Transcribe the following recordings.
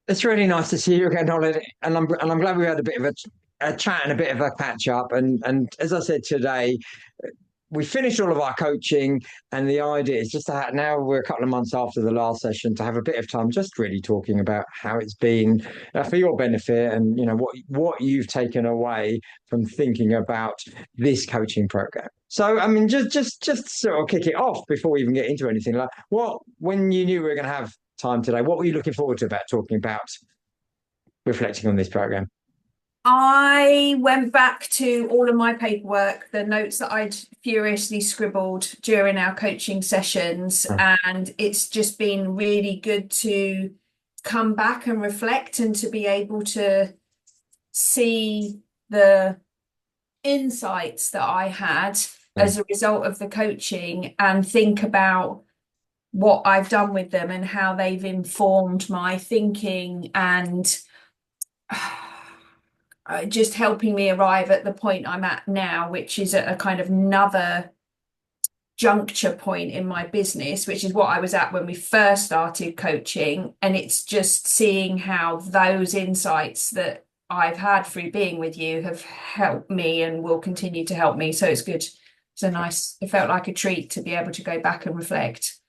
It's really nice to see you again, Ollie, and I'm glad we had a bit of a chat and a bit of a catch up. And as I said today, we finished all of our coaching, and the idea is just to have, now we're a couple of months after the last session to have a bit of time just really talking about how it's been for your benefit, and what you've taken away from thinking about this coaching program. So, I mean, just sort of kick it off before we even get into anything. Like, what when you knew we were going to have time today, what were you looking forward to about talking about reflecting on this program? I went back to all of my paperwork, the notes that I'd furiously scribbled during our coaching sessions, and it's just been really good to come back and reflect and to be able to see the insights that I had as a result of the coaching and think about what I've done with them and how they've informed my thinking and just helping me arrive at the point I'm at now, which is at a kind of another juncture point in my business, which is what I was at when we first started coaching. And it's just seeing how those insights that I've had through being with you have helped me and will continue to help me. So it's good. It felt like a treat to be able to go back and reflect.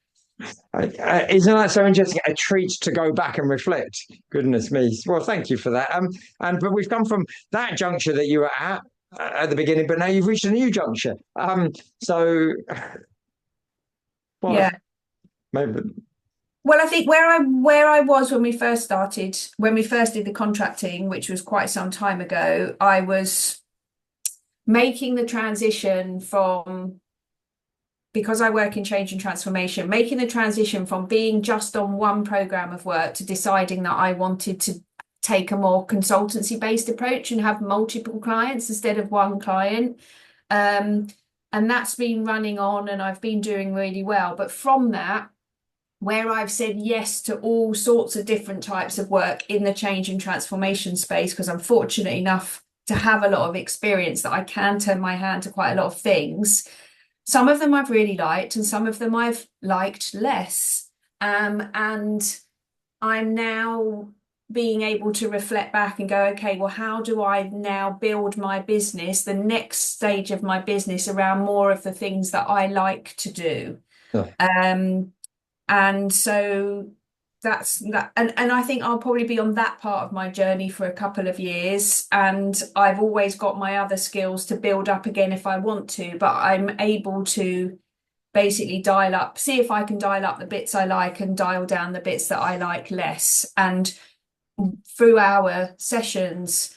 Isn't that so interesting? A treat to go back and reflect. Goodness me. Well, thank you for that. But we've come from that juncture that you were at the beginning, but now you've reached a new juncture. So, well, Yeah. maybe. Well, I think where I was when we first started, when we first did the contracting, which was quite some time ago, I was making the transition from, because I work in change and transformation, making the transition from being just on one program of work to deciding that I wanted to take a more consultancy based approach and have multiple clients instead of one client. And that's been running on and I've been doing really well. But from that, where I've said yes to all sorts of different types of work in the change and transformation space, because I'm fortunate enough to have a lot of experience that I can turn my hand to quite a lot of things. Some of them I've really liked, and some of them I've liked less. And I'm now being able to reflect back and go, okay, well, how do I now build my business, the next stage of my business around more of the things that I like to do? Oh, Um, and so that's that. And I think I'll probably be on that part of my journey for a couple of years. And I've always got my other skills to build up again if I want to, but I'm able to basically dial up, see if I can dial up the bits I like and dial down the bits that I like less. And through our sessions,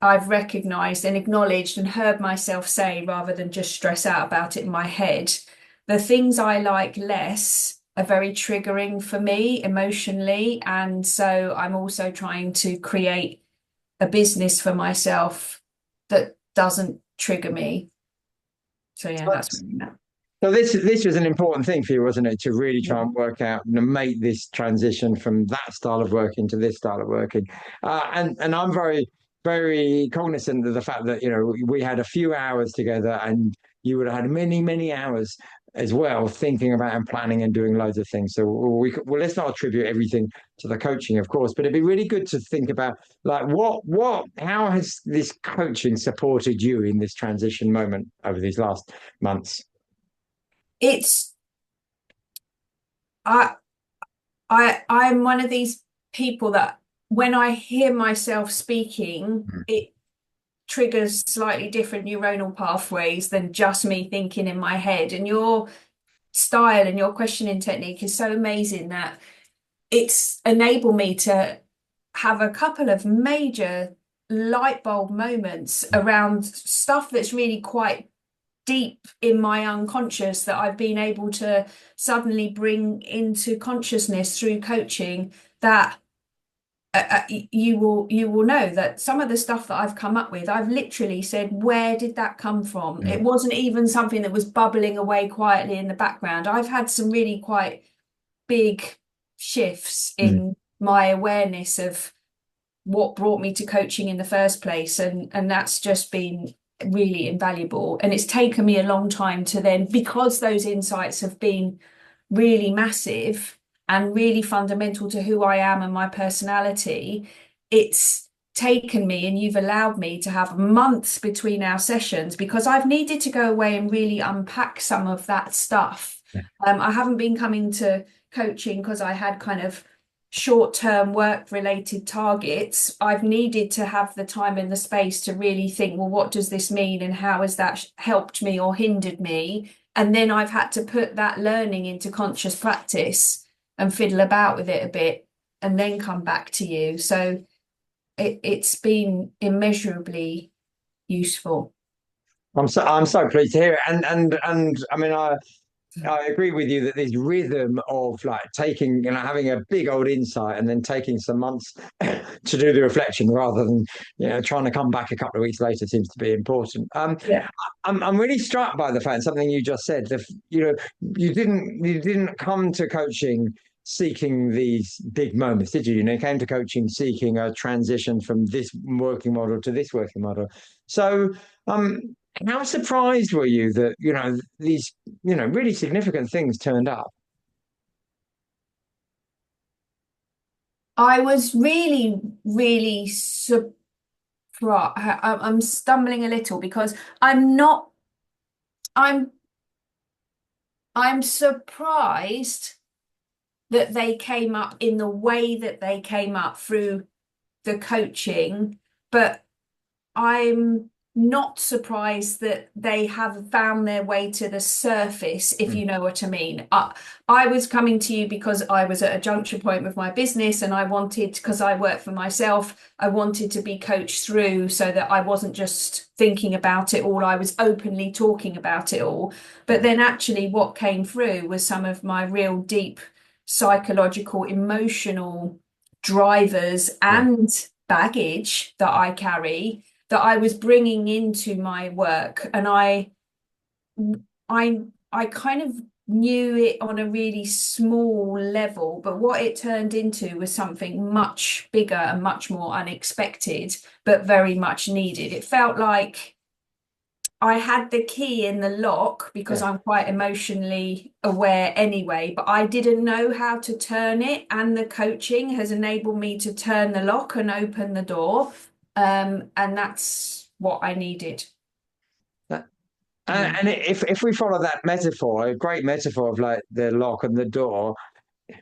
I've recognized and acknowledged and heard myself say, rather than just stress out about it in my head, the things I like less are very triggering for me emotionally. And so I'm also trying to create a business for myself that doesn't trigger me. So yeah, that's so where I'm at. this was an important thing for you, wasn't it? To really try and work out and make this transition from that style of working to this style of working. And I'm very cognizant of the fact that we had a few hours together, and you would have had many hours as well thinking about and planning and doing loads of things. So well, let's not attribute everything to the coaching, of course, but it'd be really good to think about like how has this coaching supported you in this transition moment over these last months? It's I I'm one of these people that when I hear myself speaking, it triggers slightly different neuronal pathways than just me thinking in my head. And your style and your questioning technique is so amazing that it's enabled me to have a couple of major light bulb moments around stuff that's really quite deep in my unconscious that I've been able to suddenly bring into consciousness through coaching that you will know that some of the stuff that I've come up with, I've literally said, where did that come from? It wasn't even something that was bubbling away quietly in the background. I've had some really quite big shifts Mm. in my awareness of what brought me to coaching in the first place, and that's just been really invaluable. And it's taken me a long time to then, because those insights have been really massive, and really fundamental to who I am and my personality, it's taken me, and you've allowed me to have months between our sessions because I've needed to go away and really unpack some of that stuff. I haven't been coming to coaching because I had kind of short-term work-related targets. I've needed to have the time and the space to really think, well, what does this mean and how has that helped me or hindered me? And then I've had to put that learning into conscious practice and fiddle about with it a bit and then come back to you. So it's been immeasurably useful. I'm so pleased to hear it. And I mean, I agree with you that this rhythm of like taking, having a big old insight and then taking some months to do the reflection rather than, trying to come back a couple of weeks later seems to be important. Yeah. I'm really struck by the fact, something you just said, you didn't come to coaching seeking these big moments, did you? You came to coaching seeking a transition from this working model to this working model. So, um, how surprised were you that, these, really significant things turned up? I was really, really surprised. I'm stumbling a little because I'm not, I'm I'm surprised that they came up in the way that they came up through the coaching, but I'm not surprised that they have found their way to the surface, if Mm. you know what I mean. I was coming to you because I was at a juncture point with my business and I wanted, because I work for myself, I wanted to be coached through so that I wasn't just thinking about it all, I was openly talking about it all. But then actually what came through was some of my real deep psychological, emotional drivers Yeah. and baggage that I carry that I was bringing into my work, and I kind of knew it on a really small level, but what it turned into was something much bigger and much more unexpected, but very much needed. It felt like I had the key in the lock because Yeah. I'm quite emotionally aware anyway, but I didn't know how to turn it. And the coaching has enabled me to turn the lock and open the door. And that's what I needed. That- Yeah. and if we follow that metaphor, a great metaphor of like the lock and the door,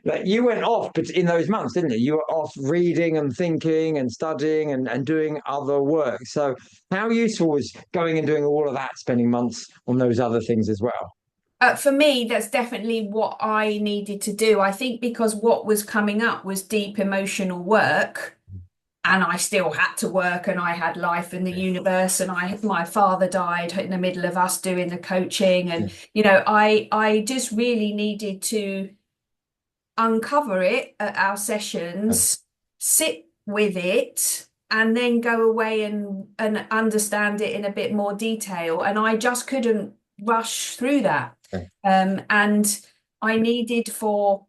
like you went off, but in those months, didn't you? You were off reading and thinking and studying and doing other work. So how useful was going and doing all of that, spending months on those other things as well? For me, that's definitely what I needed to do. I think because what was coming up was deep emotional work, and I still had to work, and I had life in the universe, and my father died in the middle of us doing the coaching, Yeah. and I just really needed to uncover it at our sessions, sit with it, and then go away and understand it in a bit more detail. And I just couldn't rush through that. Yeah. And I needed for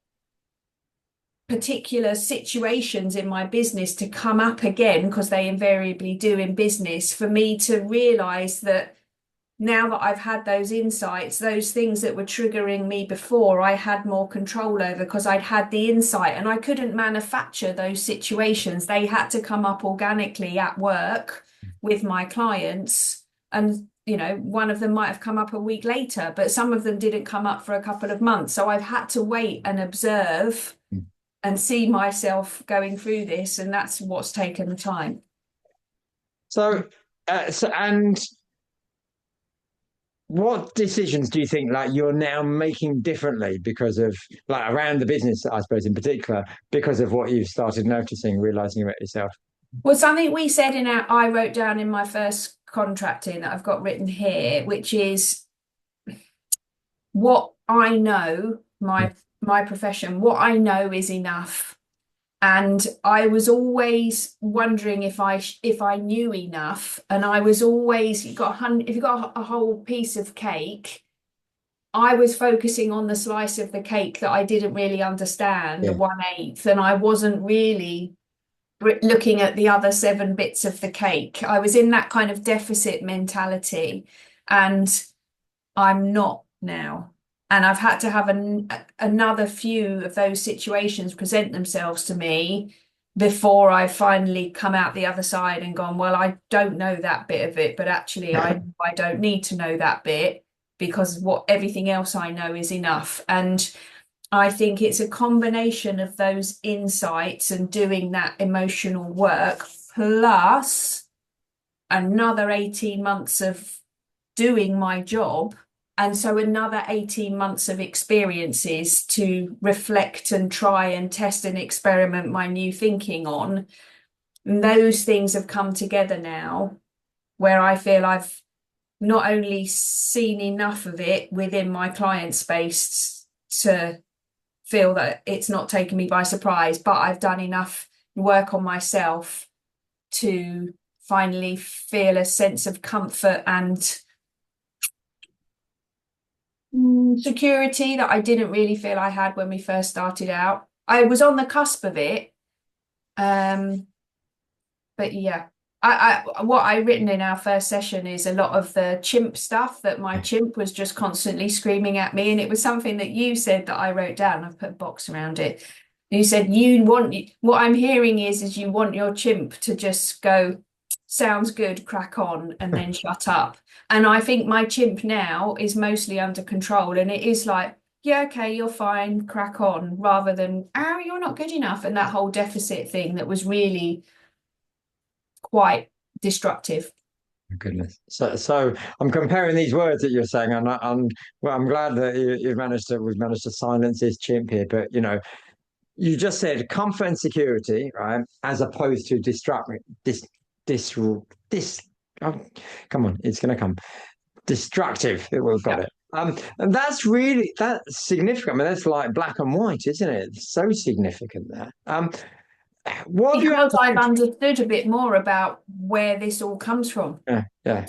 particular situations in my business to come up again, because they invariably do in business, for me to realize that now that I've had those insights, those things that were triggering me before, I had more control over because I'd had the insight, and I couldn't manufacture those situations. They had to come up organically at work with my clients. And, one of them might have come up a week later, but some of them didn't come up for a couple of months. So I've had to wait and observe Mm. and see myself going through this. And that's what's taken the time. And what decisions do you think like you're now making differently because of like around the business, I suppose in particular, because of what you've started noticing, realizing about yourself? Well, something we said I wrote down in my first contracting that I've got written here, which is what I know, my profession, what I know is enough. And I was always wondering if I knew enough. And I was always, if you got a whole piece of cake, I was focusing on the slice of the cake that I didn't really understand, the Yeah. 1/8, and I wasn't really looking at the other 7 bits of the cake. I was in that kind of deficit mentality, and I'm not now. And I've had to have another few of those situations present themselves to me before I finally come out the other side and gone, well, I don't know that bit of it, but actually I don't need to know that bit because what everything else I know is enough. And I think it's a combination of those insights and doing that emotional work plus another 18 months of doing my job. And so another 18 months of experiences to reflect and try and test and experiment my new thinking on. And those things have come together now where I feel I've not only seen enough of it within my client space to feel that it's not taken me by surprise, but I've done enough work on myself to finally feel a sense of comfort and security that I didn't really feel I had when we first started out. I was on the cusp of it, but yeah. What I written in our first session is a lot of the chimp stuff that my chimp was just constantly screaming at me, and it was something that you said that I wrote down. I've put a box around it. You said you want what I'm hearing is you want your chimp to just go, sounds good, crack on, and then shut up. And I think my chimp now is mostly under control, and it is like, yeah, okay, you're fine, crack on, rather than, oh, you're not good enough, and that whole deficit thing that was really quite destructive. Goodness. So I'm comparing these words that you're saying, and well, I'm glad that we've managed to silence this chimp here. But you just said comfort and security, right, as opposed to dis, dis. Oh, come on, it's going to come. Destructive. We've got Yeah. it. And that's significant. I mean, that's like black and white, isn't it? It's so significant there. What have you had Because to I've understood a bit more about where this all comes from. yeah.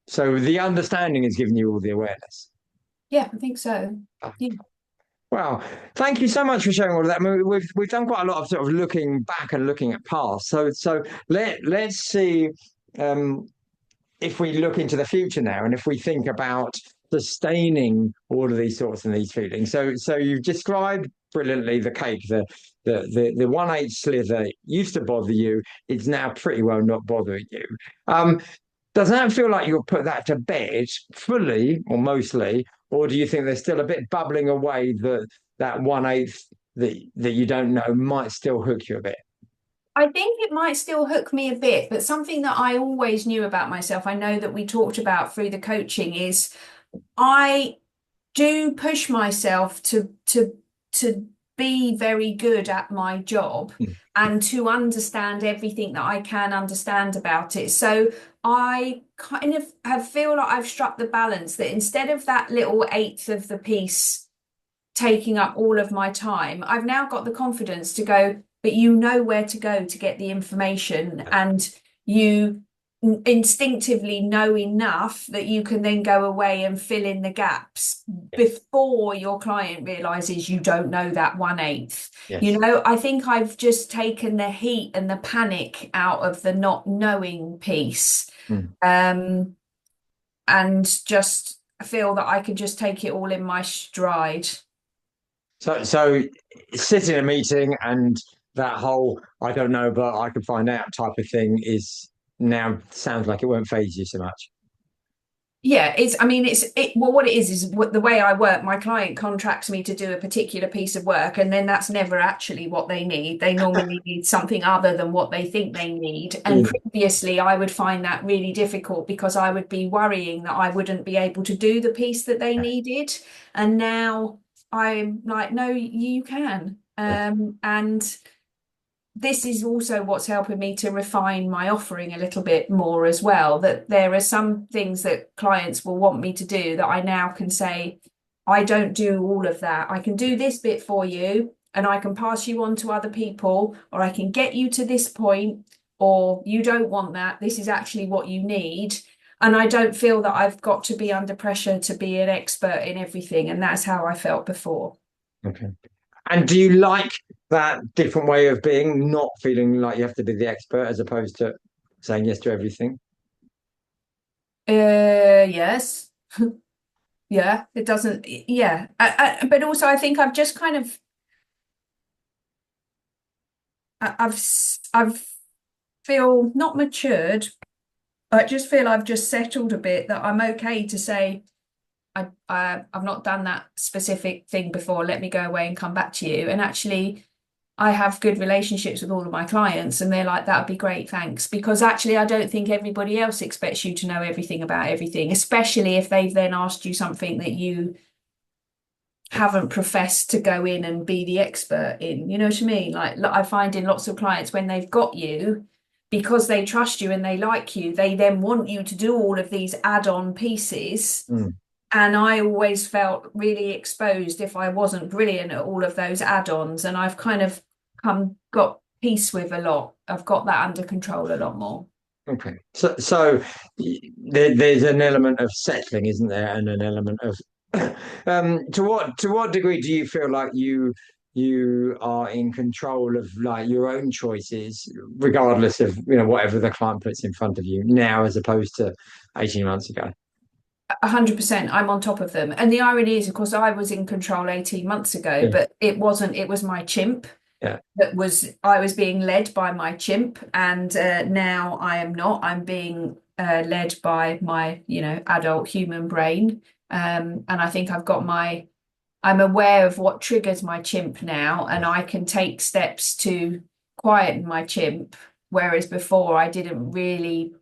So the understanding has given you all the awareness. Yeah, I think so. Yeah. Wow, thank you so much for sharing all of that. I mean, we've done quite a lot of sort of looking back and looking at past. So let's see um, if we look into the future now, and if we think about sustaining all of these thoughts and these feelings. So you've described brilliantly the cake, the 1/8 slither used to bother you. It's now pretty well not bothering you. Um, does that feel like you'll put that to bed fully or mostly, or do you think there's still a bit bubbling away that 1/8 that you don't know might still hook you a bit? I think it might still hook me a bit, but something that I always knew about myself, I know that we talked about through the coaching, is I do push myself to be very good at my job Mm. and to understand everything that I can understand about it. So I kind of have feel like I've struck the balance that instead of that little eighth of the piece taking up all of my time, I've now got the confidence to go, but you know where to go to get the information, and you instinctively know enough that you can then go away and fill in the gaps Yes. before your client realizes you don't know that 1/8. Yes. I think I've just taken the heat and the panic out of the not knowing piece. Mm. And just feel that I can just take it all in my stride. So sit in a meeting and that whole I don't know, but I can find out type of thing is now sounds like it won't phase you so much. Yeah, well, what it is what the way I work, my client contracts me to do a particular piece of work, and then that's never actually what they need. They normally need something other than what they think they need. And Yeah. previously, I would find that really difficult because I would be worrying that I wouldn't be able to do the piece that they needed. And now I'm like, no, you can. And this is also what's helping me to refine my offering a little bit more as well. That there are some things that clients will want me to do that I now can say, I don't do all of that. I can do this bit for you and I can pass you on to other people, or I can get you to this point, or you don't want that. This is actually what you need. And I don't feel that I've got to be under pressure to be an expert in everything. And that's how I felt before. Okay. And do you like that different way of being, not feeling like you have to be the expert as opposed to saying yes to everything? Yes. Yeah, it doesn't. Yeah, but also I think I've just kind of I've feel not matured. I just feel I've just settled a bit that I'm okay to say I've not done that specific thing before. Let me go away and come back to you. And actually, I have good relationships with all of my clients, and they're like, that'd be great, thanks. Because actually, I don't think everybody else expects you to know everything about everything, especially if they've then asked you something that you haven't professed to go in and be the expert in. You know what I mean? Like I find in lots of clients when they've got you, because they trust you and they like you, they then want you to do all of these add-on pieces. Mm. And I always felt really exposed if I wasn't brilliant at all of those add-ons. And I've kind of got peace with a lot. I've got that under control a lot more. Okay. So there's an element of settling, isn't there? And an element of to what degree do you feel like you are in control of like your own choices, regardless of whatever the client puts in front of you now, as opposed to 18 months ago? 100%. I'm on top of them. And the irony is, of course, I was in control 18 months ago, Yeah. but it wasn't, it was my chimp Yeah. I was being led by my chimp. And now I am not. I'm being led by my, adult human brain. And I think I'm aware of what triggers my chimp now, and I can take steps to quieten my chimp. Whereas before, I didn't really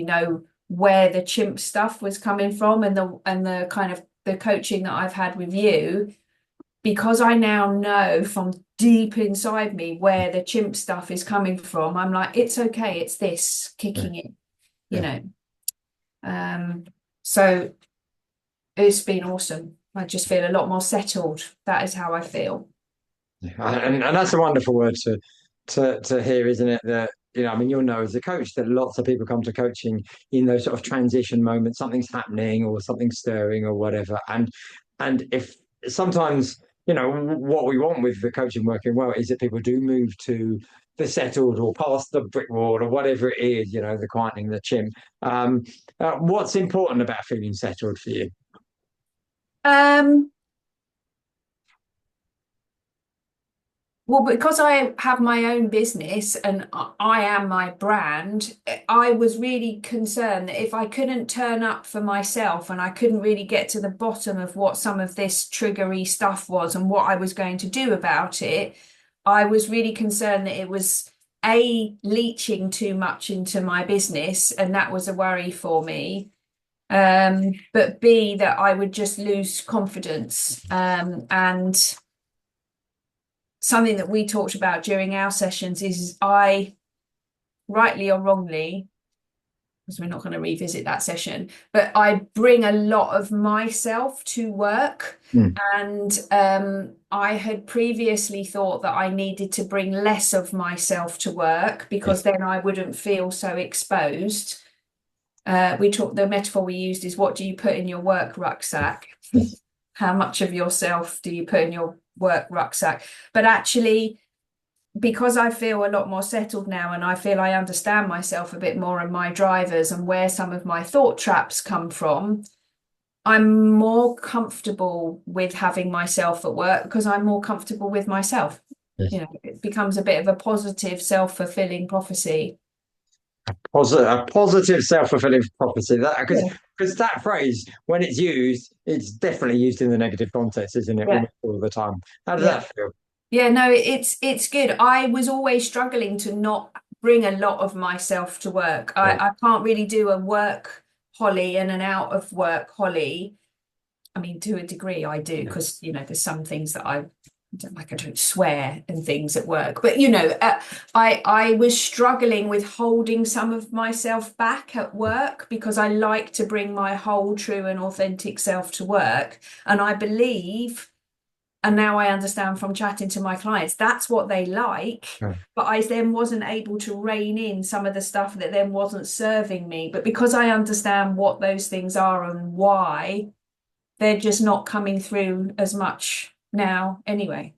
know where the chimp stuff was coming from, and the kind of the coaching that I've had with you, because I now know from deep inside me where the chimp stuff is coming from. I'm like, it's okay, it's this Yeah. kicking in, you Yeah. know. Um, so it's been awesome. I just feel a lot more settled. That is how I feel. And that's a wonderful word to hear, isn't it? That I mean, you'll know as a coach that lots of people come to coaching in those sort of transition moments, something's happening or something's stirring or whatever. And if sometimes, what we want with the coaching working well is that people do move to the settled or past the brick wall or whatever it is, the quietening the chimp. What's important about feeling settled for you? Um, Well, because I have my own business and I am my brand, I was really concerned that if I couldn't turn up for myself and I couldn't really get to the bottom of what some of this triggery stuff was and what I was going to do about it, I was really concerned that it was A, leaching too much into my business, and that was a worry for me. But B, that I would just lose confidence. And something that we talked about during our sessions is I, rightly or wrongly, because we're not going to revisit that session, but I bring a lot of myself to work. Mm. And I had previously thought that I needed to bring less of myself to work because Yes. then I wouldn't feel so exposed. The metaphor we used is, what do you put in your work rucksack? Yes. How much of yourself do you put in your work rucksack? But actually, because I feel a lot more settled now and I feel I understand myself a bit more and my drivers and where some of my thought traps come from, I'm more comfortable with having myself at work because I'm more comfortable with myself. Yes. It becomes a bit of a positive, self-fulfilling prophecy. A positive self-fulfilling prophecy. That because Yeah. because that phrase, when it's used, it's definitely used in the negative context, isn't it? Yeah. Almost all the time. How does Yeah. that feel? Yeah, no, it's good. I was always struggling to not bring a lot of myself to work. Yeah. I can't really do a work Holly and an out of work Holly. I mean, to a degree, I do Yeah. because there's some things that I don't like. I don't swear and things at work, but I was struggling with holding some of myself back at work because I like to bring my whole true and authentic self to work, and I believe. And now I understand from chatting to my clients, that's what they like. Yeah. But I then wasn't able to rein in some of the stuff that then wasn't serving me. But because I understand what those things are and why, they're just not coming through as much now anyway.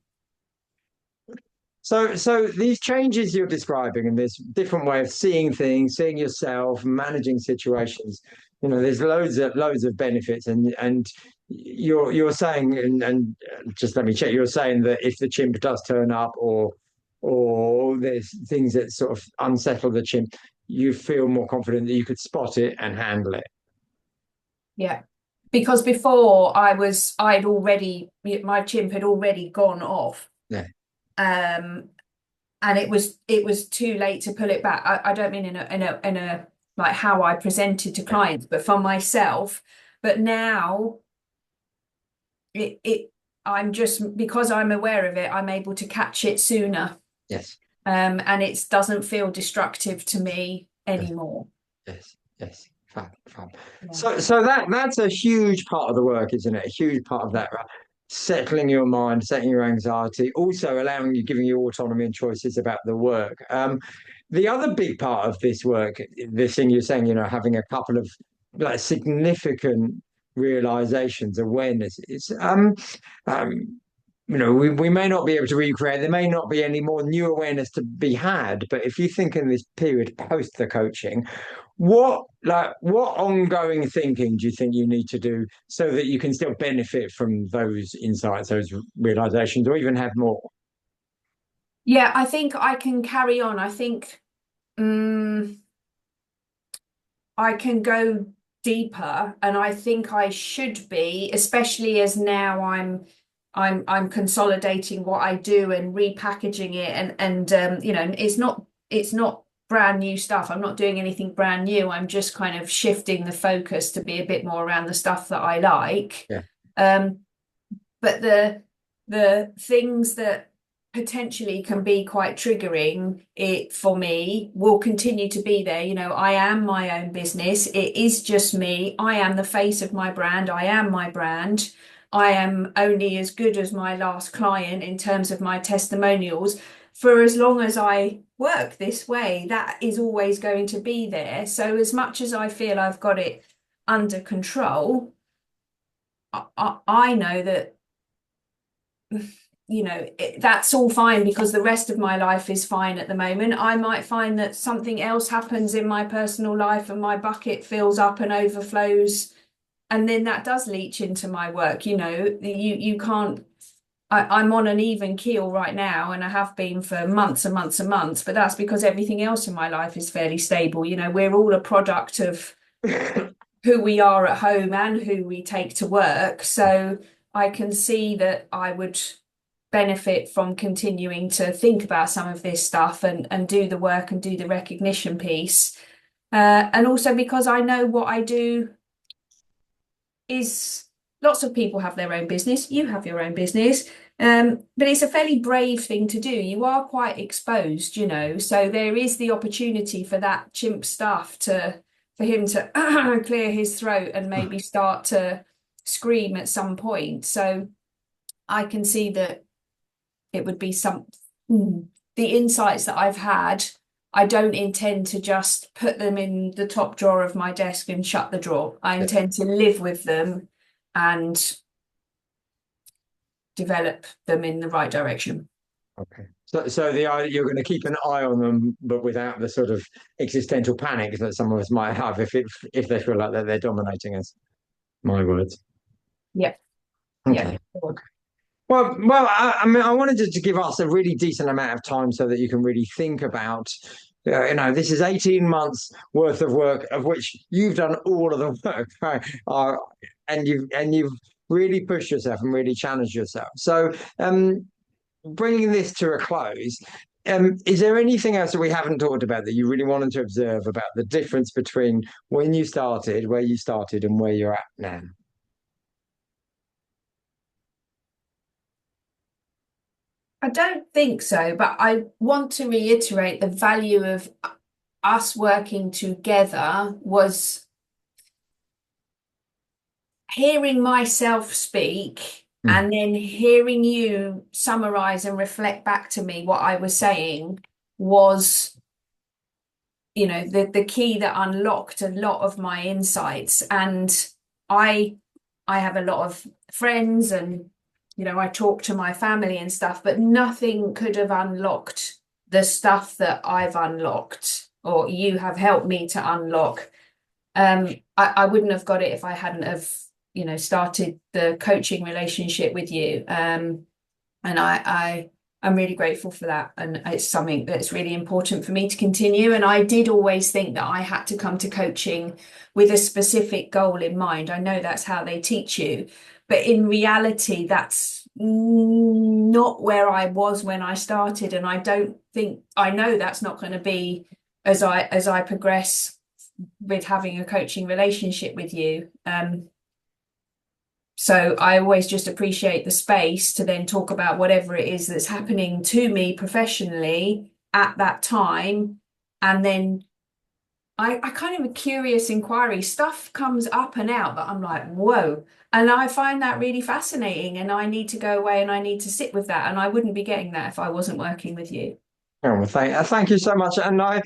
So these changes you're describing and this different way of seeing things, seeing yourself, managing situations, there's loads of benefits, and you're saying, and just let me check, you're saying that if the chimp does turn up, or there's things that sort of unsettle the chimp, you feel more confident that you could spot it and handle it. Yeah. Because before I'd already, my chimp had already gone off. Yeah. Um, and it was too late to pull it back. I don't mean in a like how I presented to Yeah. clients, but for myself. But now it I'm just, because I'm aware of it, I'm able to catch it sooner. Yes. And it doesn't feel destructive to me Yes. anymore. Yes. Yes. Fab, fab. Yeah. So that's a huge part of the work, isn't it? A huge part of that, right? Settling your mind, setting your anxiety, also allowing you, giving you autonomy and choices about the work. The other big part of this work, this thing you're saying, having a couple of like significant realizations, awareness, is um, we may not be able to recreate, there may not be any more new awareness to be had, but if you think in this period post the coaching, what ongoing thinking do you think you need to do so that you can still benefit from those insights, those realizations, or even have more? Yeah, I think I can carry on. I think I can go deeper, and I think I should be, especially as now I'm consolidating what I do and repackaging it, and it's not brand new stuff. I'm not doing anything brand new. I'm just kind of shifting the focus to be a bit more around the stuff that I like. Yeah. Um, but the things that potentially can be quite triggering it for me will continue to be there. I am my own business. It is just me. I am the face of my brand. I am my brand. I am only as good as my last client in terms of my testimonials. For as long as I work this way, that is always going to be there. So as much as I feel I've got it under control, I know that that's all fine, because the rest of my life is fine at the moment. I might find that something else happens in my personal life and my bucket fills up and overflows, and then that does leach into my work. You can't. I'm on an even keel right now, and I have been for months and months and months, but that's because everything else in my life is fairly stable. We're all a product of who we are at home and who we take to work. So I can see that I would benefit from continuing to think about some of this stuff and do the work and do the recognition piece. And also because I know what I do is, lots of people have their own business, you have your own business, but it's a fairly brave thing to do. You are quite exposed, so there is the opportunity for that chimp stuff for him to clear his throat and maybe start to scream at some point. So I can see that it would be the insights that I've had. I don't intend to just put them in the top drawer of my desk and shut the drawer. I intend to live with them and develop them in the right direction. Okay. So the idea you're going to keep an eye on them, but without the sort of existential panic that some of us might have if they feel like that they're dominating us. My words. Yeah. Yeah. Okay. Well, I mean, I wanted to give us a really decent amount of time so that you can really think about, this is 18 months worth of work, of which you've done all of the work, right? And you've really pushed yourself and really challenged yourself. So, bringing this to a close, is there anything else that we haven't talked about that you really wanted to observe about the difference between when you started, where you started, and where you're at now? I don't think so, but I want to reiterate the value of us working together was hearing myself speak Mm. and then hearing you summarize and reflect back to me what I was saying was, the key that unlocked a lot of my insights. And I have a lot of friends, and I talk to my family and stuff, but nothing could have unlocked the stuff that I've unlocked, or you have helped me to unlock. I wouldn't have got it if I hadn't have started the coaching relationship with you. And I'm really grateful for that. And it's something that's really important for me to continue. And I did always think that I had to come to coaching with a specific goal in mind. I know that's how they teach you, but in reality, that's not where I was when I started. And I don't think I know that's not going to be as I progress with having a coaching relationship with you. So I always just appreciate the space to then talk about whatever it is that's happening to me professionally at that time. And then I kind of a curious inquiry. Stuff comes up and out that I'm like, whoa. And I find that really fascinating. And I need to go away and I need to sit with that. And I wouldn't be getting that if I wasn't working with you. Oh, well, thank you so much, I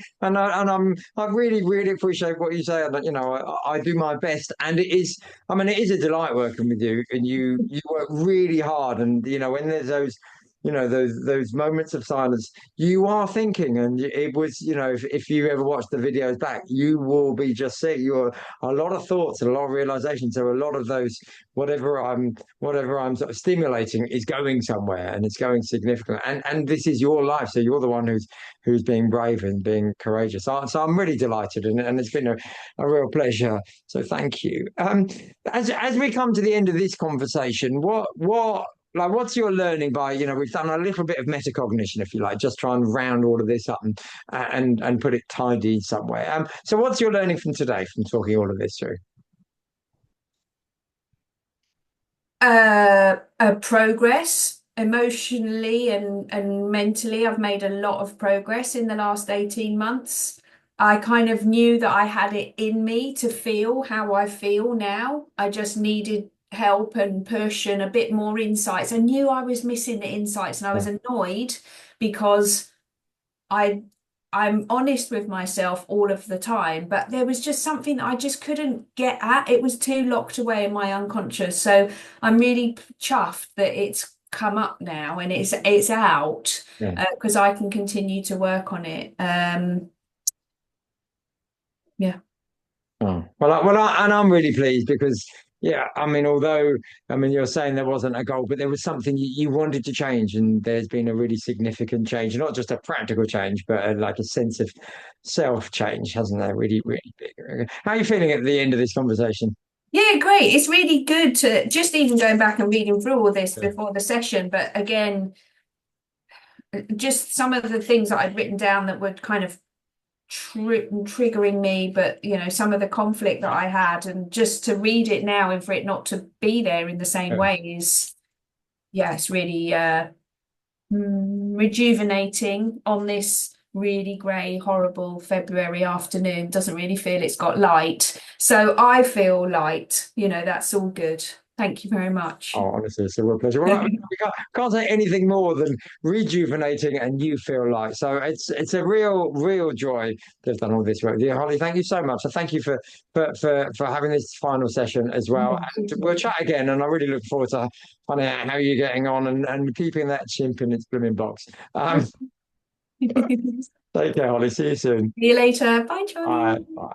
really really appreciate what you say, and I do my best, and it is, I mean, it is a delight working with you, and you work really hard, and when there's those, those moments of silence, you are thinking, and it was, if you ever watch the videos back, you will be just seeing you're a lot of thoughts and a lot of realizations. So a lot of those, whatever I'm sort of stimulating is going somewhere, and it's going significant. And this is your life, so you're the one who's being brave and being courageous. So I'm really delighted, and it's been a real pleasure. So thank you. As we come to the end of this conversation, what's your learning by, we've done a little bit of metacognition, if you like, just try and round all of this up and put it tidy somewhere. So what's your learning from today, from talking all of this through? Progress emotionally and mentally. I've made a lot of progress in the last 18 months. I kind of knew that I had it in me to feel how I feel now. I just needed help and push and a bit more insights. I knew I was missing the insights and I was annoyed because I I'm honest with myself all of the time, but there was just something that I just couldn't get at. It was too locked away in my unconscious. So I'm really chuffed that it's come up now and it's out Yeah. because I can continue to work on it. Yeah. Oh, and I'm really pleased because, yeah, I mean, although, I mean, you're saying there wasn't a goal, but there was something you wanted to change, and there's been a really significant change, not just a practical change, but like a sense of self change, hasn't there? Really, really big. How are you feeling at the end of this conversation? Yeah, great. It's really good to just even going back and reading through all this Yeah. before the session. But again, just some of the things that I'd written down that were kind of triggering me, but some of the conflict that I had, and just to read it now and for it not to be there in the same Yeah. way is, yeah, it's really rejuvenating on this really grey, horrible February afternoon. Doesn't really feel it's got light. So I feel light, that's all good. Thank you very much. Oh, honestly, it's a real pleasure. Well, we can't say anything more than rejuvenating, and you feel like, so it's a real joy to have done all this work with you, Holly. Thank you so much. So thank you for having this final session as well. And we'll chat again, and I really look forward to finding out how you're getting on and keeping that chimp in its blooming box. See Take care, Holly. See you soon. you later. Bye, Johnny. Bye. Bye.